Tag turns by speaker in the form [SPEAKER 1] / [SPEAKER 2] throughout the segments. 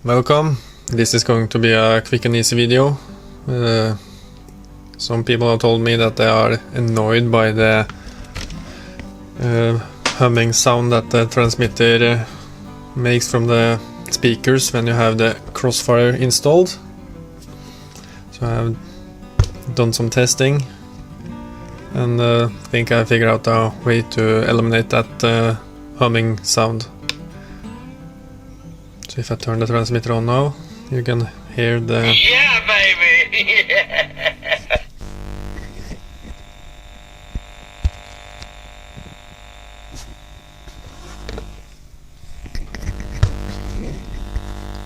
[SPEAKER 1] Welcome. This is going to be a quick and easy video. Some people have told me that they are annoyed by the humming sound that the transmitter makes from the speakers when you have the Crossfire installed. So I have done some testing and think I figured out a way to eliminate that humming sound. So if I turn the transmitter on now, you can hear the...
[SPEAKER 2] Yeah, baby!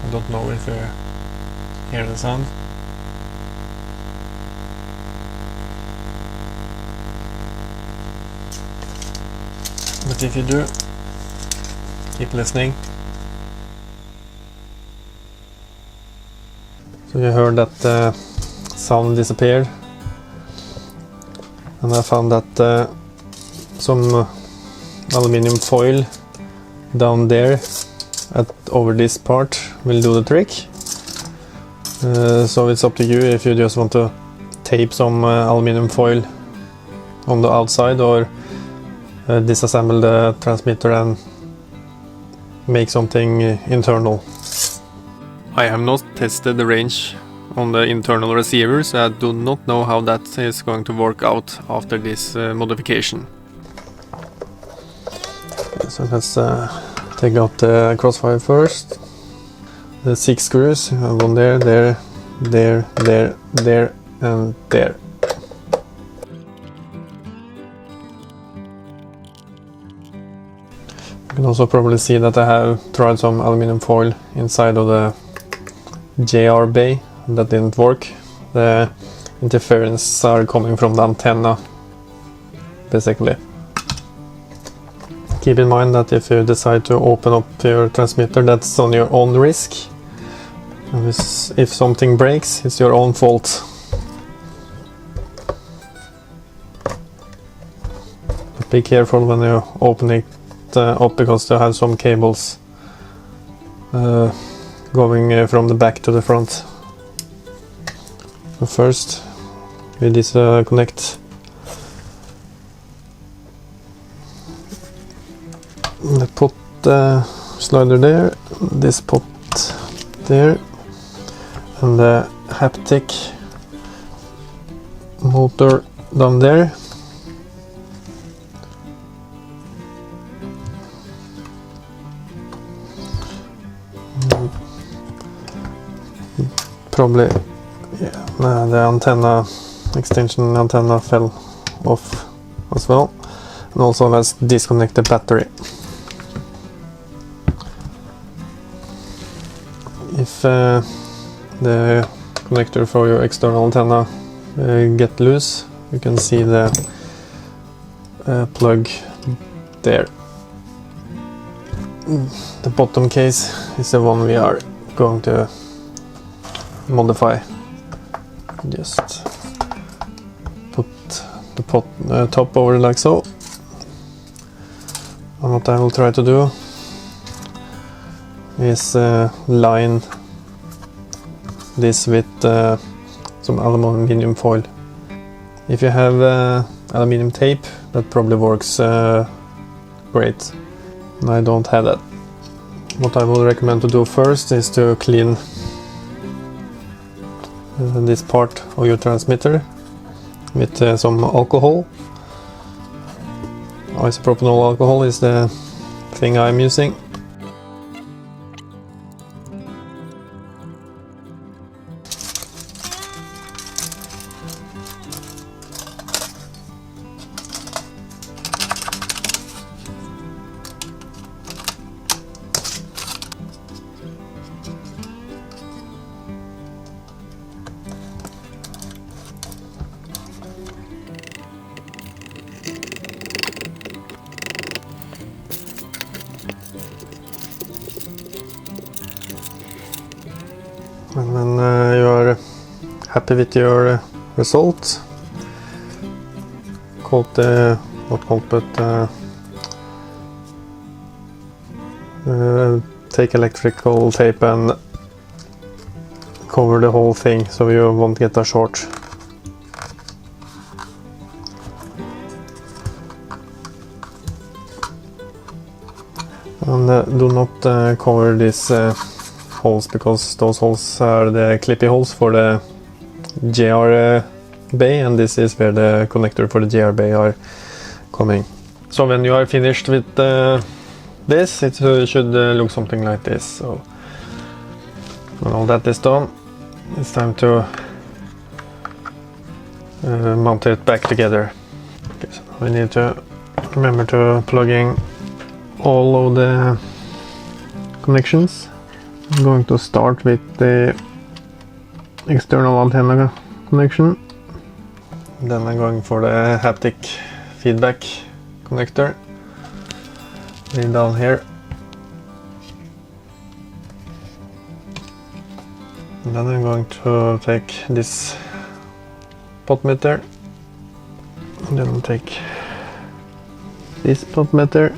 [SPEAKER 1] I don't know if you hear the sound. But if you do, keep listening. So you heard that the sound disappeared, and I found that some aluminium foil down there over this part will do the trick. So it's up to you if you just want to tape some aluminium foil on the outside or disassemble the transmitter and make something internal. I have not tested the range on the internal receivers. I do not know how that is going to work out after this modification. So let's take out the Crossfire first. The 6 screws, one there, there, and there. You can also probably see that I have tried some aluminum foil inside of the JR bay. That didn't work. The interference are coming from the antenna, basically. Keep in mind that if you decide to open up your transmitter, that's on your own risk. If something breaks, it's your own fault. But be careful when you open it up, because you have some cables going from the back to the front. So first we disconnect the pot slider there, this pot there, and the haptic motor down there. Probably, yeah, the antenna extension antenna fell off as well. And also let's disconnect the battery. If the connector for your external antenna get loose, you can see the plug there. The bottom case is the one we are going to modify. Just put the top over like so. And what I will try to do is line this with some aluminium foil. If you have aluminium tape, that probably works great. And I don't have that. What I would recommend to do first is to clean this part of your transmitter with some alcohol. Isopropanol alcohol is the thing I'm using. And when you are happy with your result, take electrical tape and cover the whole thing so you won't get a short. And do not cover these holes, because those holes are the clippy holes for the JR bay, and this is where the connector for the JR bay are coming. So when you are finished with this, it should look something like this. So when all that is done, it's time to mount it back together. Okay, so we need to remember to plug in all of the connections. I'm going to start with the external antenna connection. Then I'm going for the haptic feedback connector. Right down here. And then I'm going to take this potmeter. And then I'll take this potmeter.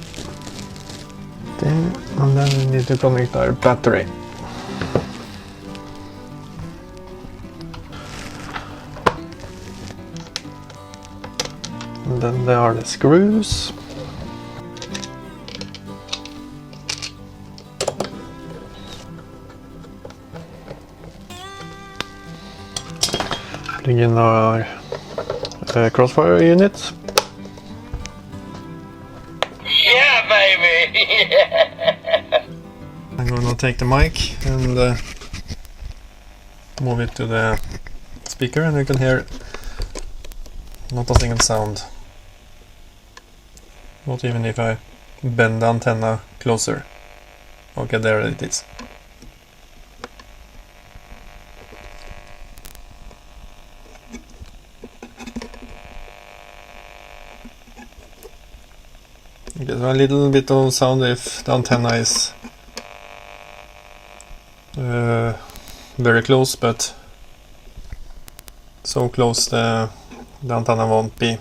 [SPEAKER 1] And then we need to connect our battery. And then there are the screws. Plug in our crossfire unit.
[SPEAKER 2] Yeah, baby.
[SPEAKER 1] I'm gonna take the mic and move it to the speaker, and you can hear not a single sound. Not even if I bend the antenna closer. Okay, there it is. Okay, so a little bit of sound if the antenna is very close, but so close the antenna won't be.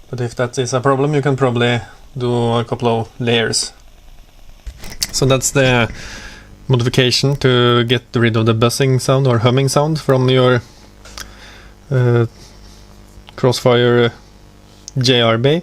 [SPEAKER 1] But if that is a problem, you can probably do a couple of layers. So that's the modification to get rid of the buzzing sound or humming sound from your Crossfire JR bay.